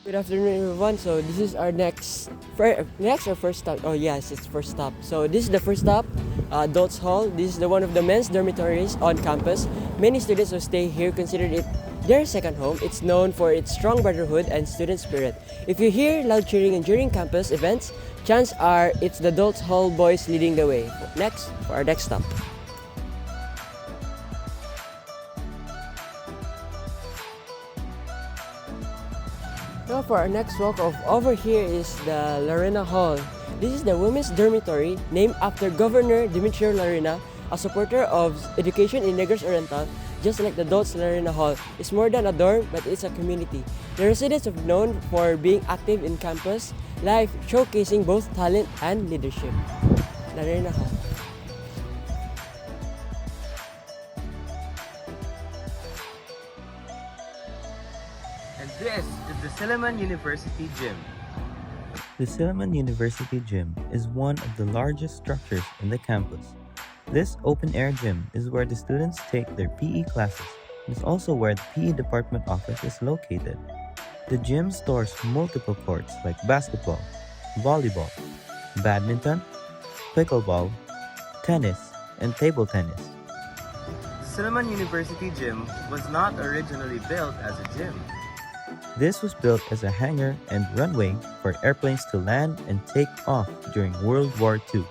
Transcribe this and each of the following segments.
Good afternoon, everyone. So this is our next or first stop. Oh yes, it's first stop. So this is the first stop, Adults Hall. This is the one of the men's dormitories on campus. Many students who stay here consider it their second home. It's known for its strong brotherhood and student spirit. If you hear loud cheering during campus events, chances are it's the Adults Hall boys leading the way. Next, for our next stop. Now for our next walk of over here is the Lorena Hall. This is the women's dormitory named after Governor Dimitrio Lorena, a supporter of education in Negros Oriental. Just like the adults, Lorena Hall is more than a dorm, but it's a community. The residents are known for being active in campus life, showcasing both talent and leadership. Lorena Hall. And this is the Silliman University Gym. The Silliman University Gym is one of the largest structures in the campus. This open-air gym is where the students take their PE classes. It's also where the PE department office is located. The gym stores multiple courts like basketball, volleyball, badminton, pickleball, tennis, and table tennis. The Silliman University Gym was not originally built as a gym. This was built as a hangar and runway for airplanes to land and take off during World War II.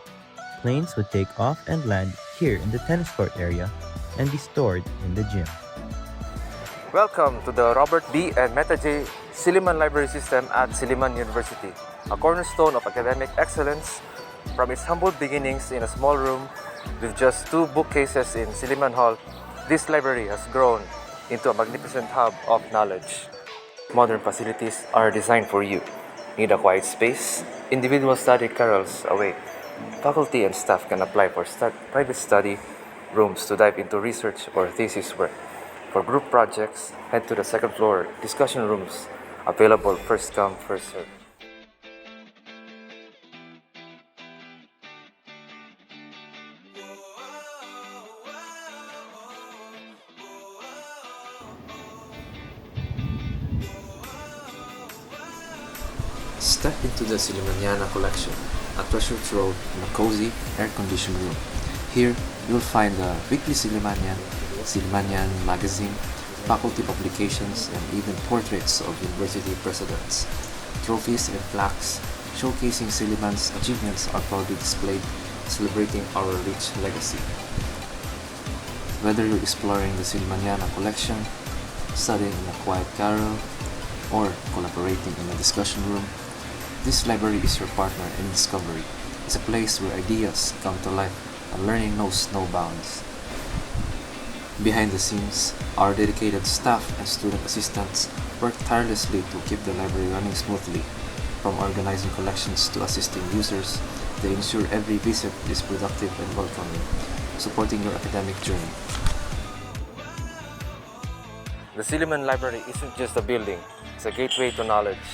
Planes would take off and land here in the tennis court area and be stored in the gym. Welcome to the Robert B. and Meta J. Silliman Library System at Silliman University, a cornerstone of academic excellence. From its humble beginnings in a small room with just 2 bookcases in Silliman Hall, this library has grown into a magnificent hub of knowledge. Modern facilities are designed for you. Need a quiet space? Individual study carrels await. Faculty and staff can apply for private study rooms to dive into research or thesis work. For group projects, head to the second floor discussion rooms, available first come, first serve. Step into the Sillimaniana collection, a treasure trove in a cozy, air-conditioned room. Here, you'll find the weekly Sillimanian magazine, faculty publications, and even portraits of university presidents. Trophies and plaques showcasing Silliman's achievements are proudly displayed, celebrating our rich legacy. Whether you're exploring the Sillimaniana collection, studying in a quiet carrel, or collaborating in a discussion room, this library is your partner in discovery. It's a place where ideas come to life and learning knows no bounds. Behind the scenes, our dedicated staff and student assistants work tirelessly to keep the library running smoothly. From organizing collections to assisting users, they ensure every visit is productive and welcoming, supporting your academic journey. The Silliman Library isn't just a building, it's a gateway to knowledge.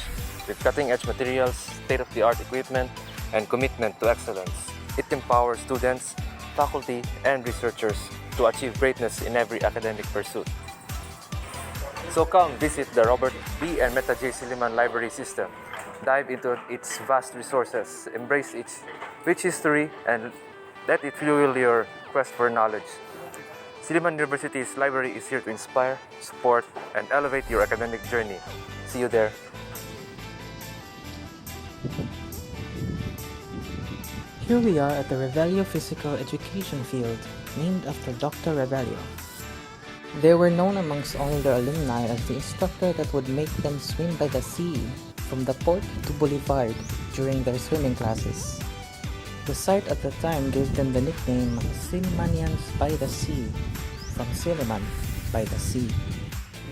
With cutting-edge materials, state-of-the-art equipment, and commitment to excellence, it empowers students, faculty, and researchers to achieve greatness in every academic pursuit. So come visit the Robert B. and Meta J. Silliman Library System. Dive into its vast resources, embrace its rich history, and let it fuel your quest for knowledge. Silliman University's library is here to inspire, support, and elevate your academic journey. See you there. Here we are at the Revelio Physical Education Field, named after Dr. Revelio. They were known amongst all their alumni as the instructor that would make them swim by the sea, from the port to boulevard, during their swimming classes. The site at the time gave them the nickname Sillimanians by the Sea, from Silliman, by the sea.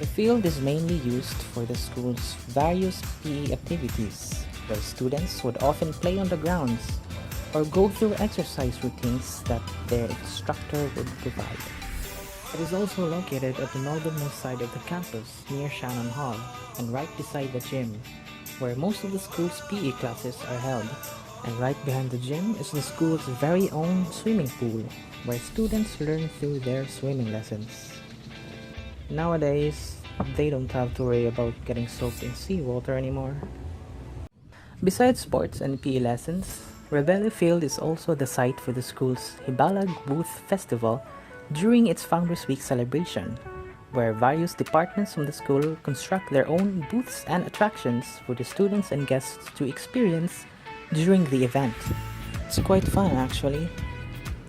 The field is mainly used for the school's various PE activities, where students would often play on the grounds or go through exercise routines that their instructor would provide. It is also located at the northernmost side of the campus near Shannon Hall and right beside the gym, where most of the school's PE classes are held. And right behind the gym is the school's very own swimming pool, where students learn through their swimming lessons. Nowadays, they don't have to worry about getting soaked in seawater anymore. Besides sports and PE lessons, Rebello Field is also the site for the school's Hibalag Booth Festival during its Founders Week celebration, where various departments from the school construct their own booths and attractions for the students and guests to experience during the event. It's quite fun actually.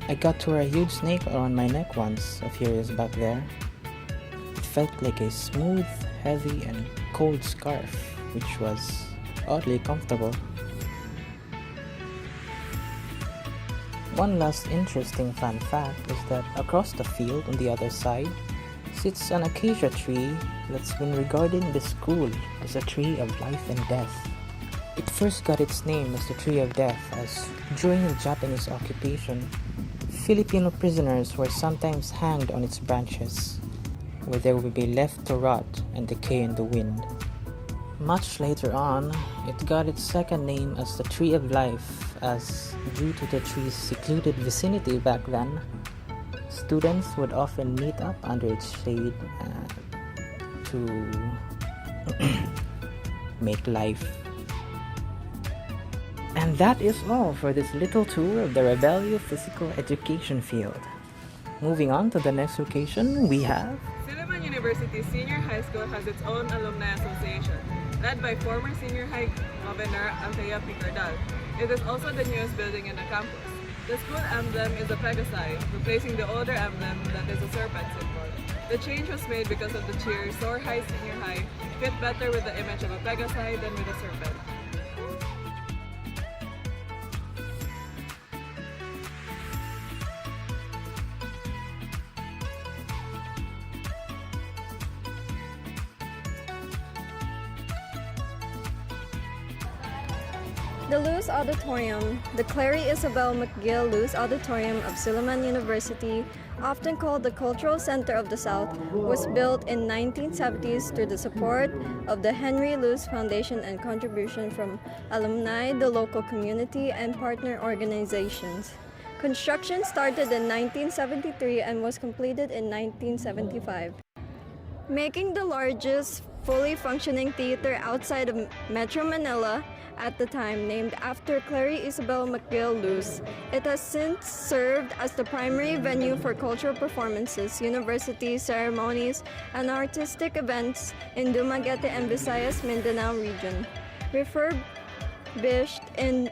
I got to wear a huge snake around my neck once a few years back there. It felt like a smooth, heavy, and cold scarf, which was oddly comfortable. One last interesting fun fact is that across the field on the other side sits an acacia tree that's been regarded in the school as a tree of life and death. It first got its name as the Tree of Death as during the Japanese occupation, Filipino prisoners were sometimes hanged on its branches, where they would be left to rot and decay in the wind. Much later on, it got its second name as the Tree of Life as, due to the tree's secluded vicinity back then, students would often meet up under its shade to make life. And that is all for this little tour of the Rebello Physical Education Field. Moving on to the next location, we have Silliman University Senior High School has its own alumni association, led by former Senior High Governor Althea P. Cardal. It is also the newest building in the campus. The school emblem is a Pegasi, replacing the older emblem that is a serpent symbol. The change was made because of the cheer "Soar High Senior High" fit better with the image of a Pegasi than with a serpent. The Lewis Auditorium, the Clary Isabel McGill Lewis Auditorium of Silliman University, often called the Cultural Center of the South, was built in 1970s through the support of the Henry Lewis Foundation and contribution from alumni, the local community, and partner organizations. Construction started in 1973 and was completed in 1975, making the largest fully functioning theater outside of Metro Manila at the time, named after Clary Isabel McGill Lewis. It has since served as the primary venue for cultural performances, university ceremonies, and artistic events in Dumaguete and Visayas Mindanao region. Refurbished in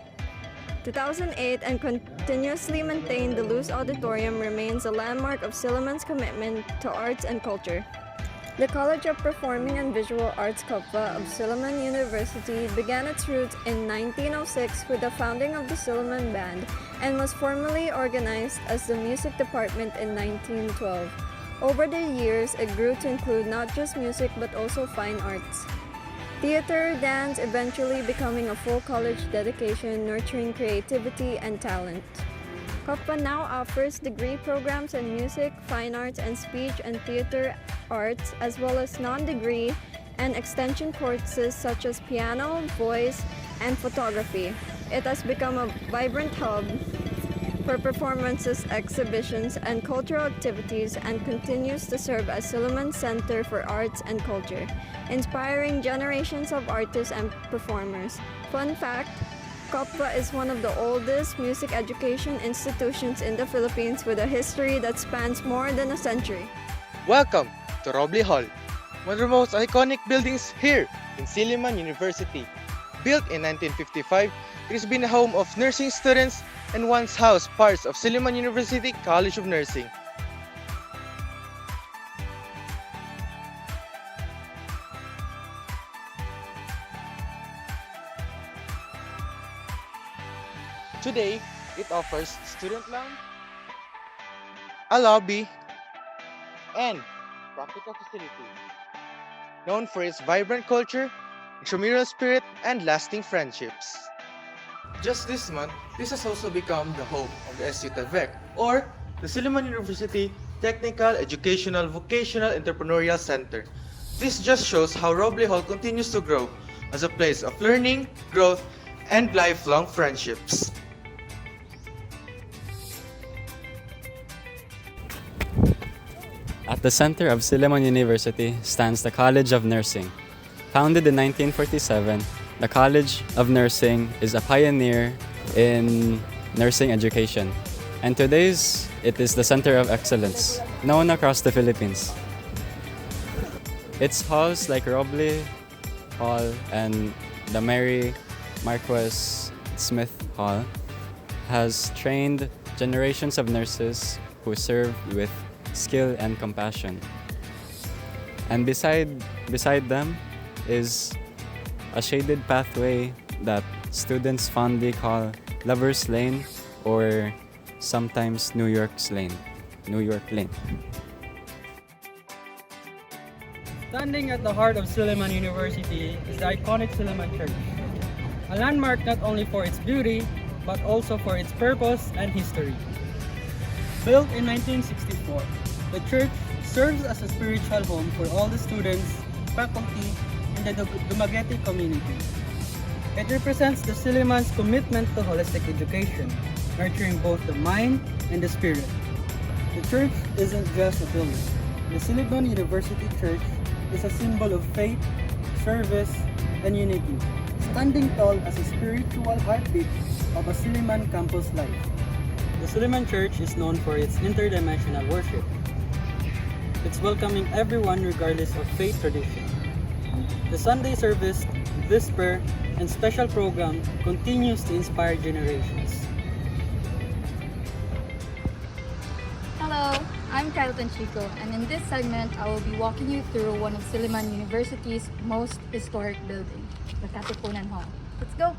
2008 and continuously maintained, the Lewis Auditorium remains a landmark of Silliman's commitment to arts and culture. The College of Performing and Visual Arts COPVA of Silliman University began its roots in 1906 with the founding of the Silliman Band and was formally organized as the music department in 1912. Over the years, it grew to include not just music but also fine arts. Theater, dance, eventually becoming a full college dedication nurturing creativity and talent. COPVA now offers degree programs in music, fine arts, and speech and theater arts, as well as non-degree and extension courses such as piano, voice, and photography. It has become a vibrant hub for performances, exhibitions, and cultural activities and continues to serve as Silliman's Center for Arts and Culture, inspiring generations of artists and performers. Fun fact, COPVA is one of the oldest music education institutions in the Philippines with a history that spans more than a century. Welcome to Robley Hall, one of the most iconic buildings here in Silliman University. Built in 1955, it has been a home of nursing students and once housed parts of Silliman University College of Nursing. Today, it offers student lounge, a lobby, and practical facilities. Known for its vibrant culture, intramural spirit, and lasting friendships. Just this month, this has also become the home of the SU TVEC, or the Silliman University Technical Educational Vocational Entrepreneurial Center. This just shows how Robley Hall continues to grow as a place of learning, growth, and lifelong friendships. At At the center of Silliman University stands the College of Nursing. Founded in 1947, the College of Nursing is a pioneer in nursing education, and today it is the center of excellence, known across the Philippines. Its halls like Roble Hall and the Mary Marquess Smith Hall has trained generations of nurses who serve with skill and compassion. And beside them is a shaded pathway that students fondly call Lover's Lane or sometimes New York Lane. Standing at the heart of Silliman University is the iconic Silliman Church, a landmark not only for its beauty, but also for its purpose and history. Built in 1964, the church serves as a spiritual home for all the students, faculty, and the Dumaguete community. It represents the Silliman's commitment to holistic education, nurturing both the mind and the spirit. The church isn't just a building. The Silliman University Church is a symbol of faith, service, and unity, standing tall as a spiritual heartbeat of a Silliman campus life. The Silliman Church is known for its interdimensional worship. It's welcoming everyone regardless of faith tradition. The Sunday service, whisper, and special program continues to inspire generations. Hello, I'm Carlton Chico, and in this segment, I will be walking you through one of Silliman University's most historic buildings, the Katipunan Hall. Let's go!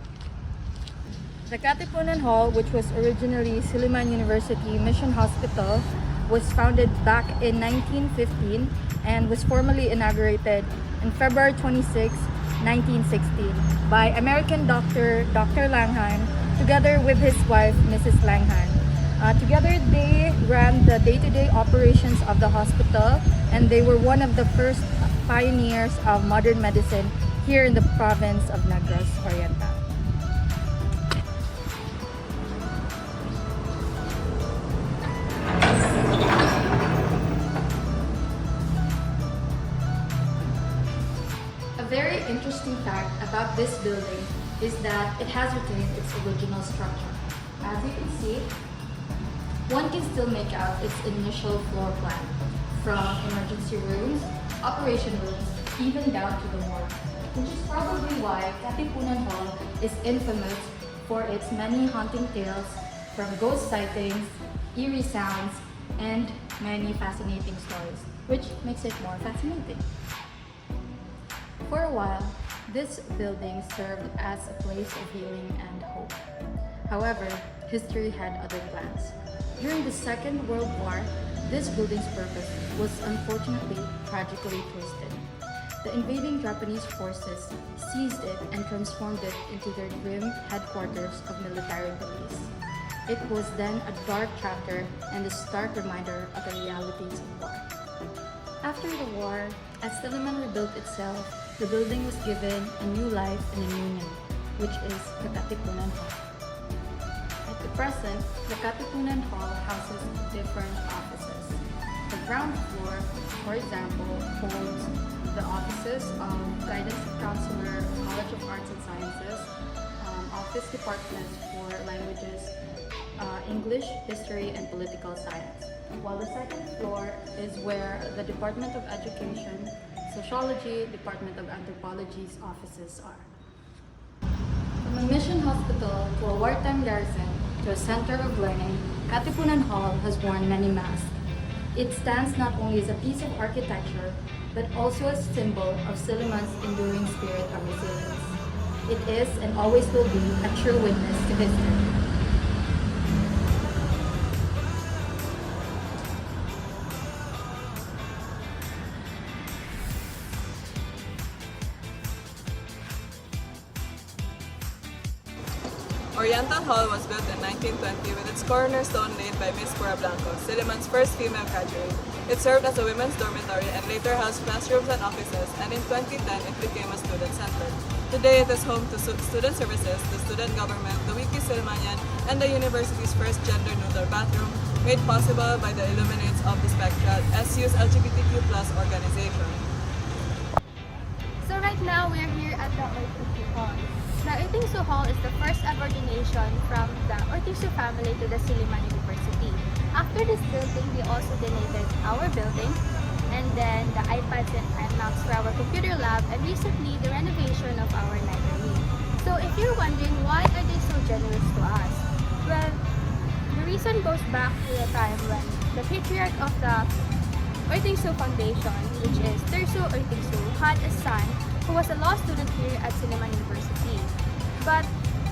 The Katipunan Hall, which was originally Silliman University Mission Hospital, was founded back in 1915 and was formally inaugurated on February 26, 1916 by American doctor Dr. Langhan together with his wife Mrs. Langhan. Together they ran the day-to-day operations of the hospital, and they were one of the first pioneers of modern medicine here in the province of Negros Oriental. A very interesting fact about this building is that it has retained its original structure. As you can see, one can still make out its initial floor plan, from emergency rooms, operation rooms, even down to the morgue, which is probably why Katipunan Hall is infamous for its many haunting tales, from ghost sightings, eerie sounds, and many fascinating stories, which makes it more fascinating. For a while, this building served as a place of healing and hope. However, history had other plans. During the Second World War, this building's purpose was unfortunately tragically twisted. The invading Japanese forces seized it and transformed it into their grim headquarters of military police. It was then a dark chapter and a stark reminder of the realities of war. After the war, as Silliman rebuilt itself, the building was given a new life and a new name, which is the Katipunan Hall. At the present, the Katipunan Hall houses different offices. The ground floor, for example, holds the offices of Guidance Counselor, College of Arts and Sciences, Office Department for Languages, English, History, and Political Science. While the second floor is where the Department of Education, Sociology, Department of Anthropology's offices are. From a mission hospital to a wartime garrison to a center of learning, Katipunan Hall has worn many masks. It stands not only as a piece of architecture, but also a symbol of Silliman's enduring spirit of resilience. It is and always will be a true witness to history. Oriental Hall was built in 1920 with its cornerstone laid by Miss Cora Blanco, Silliman's first female graduate. It served as a women's dormitory and later housed classrooms and offices, and in 2010 it became a student center. Today it is home to student services, the student government, the Wiki Silmanian, and the university's first gender-neutral bathroom, made possible by the Illuminates of the Spectral, SU's LGBTQ+ organization. So right now, we're here at the Ortingsu Hall. The Ortingsu Hall is the first ever donation from the Ortingsu family to the Silliman University. After this building, we also donated our building, and then the iPads and iMacs for our computer lab, and recently the renovation of our library. So if you're wondering why are they so generous to us, well, the reason goes back to the time when the patriarch of the Ortingsu Foundation, which is Tersu Ortingsu, had a son who was a law student here at Silliman University. But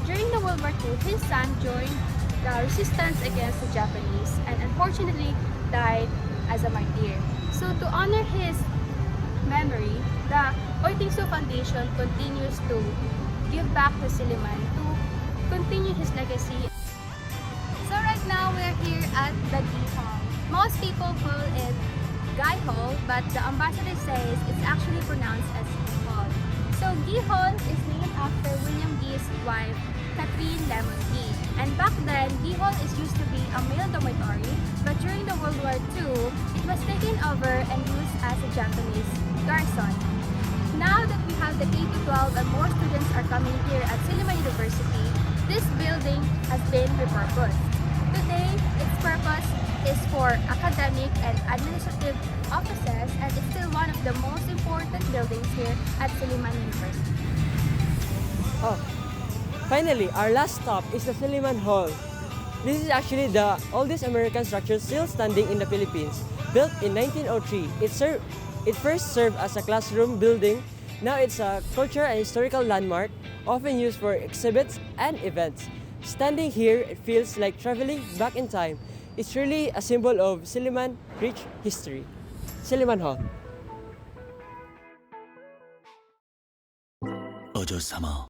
during the World War II, his son joined the resistance against the Japanese and unfortunately died as a martyr. So to honor his memory, the Ortingsu Foundation continues to give back to Silliman to continue his legacy. So right now we're here at the GE Hall. Most people call it Guy Hall, but the ambassador says it's actually pronounced as Guy Hall. So Guy Hall is named after William Guy's wife, Catherine Lemon Guy. And back then, Guy Hall is used to be a male dormitory, but during the World War II, it was taken over and used as a Japanese garrison. Now that we have the K-12 and more students are coming here at Silliman University, this building has been repurposed. Today, its purpose is for academic and administrative offices, and it's still one of the most important buildings here at Silliman University. Oh, finally, our last stop is the Silliman Hall. This is actually the oldest American structure still standing in the Philippines. Built in 1903, it first served as a classroom building. Now it's a cultural and historical landmark, often used for exhibits and events. Standing here, it feels like traveling back in time. It's really a symbol of Silliman rich history. Silliman Hall. 어조 삼아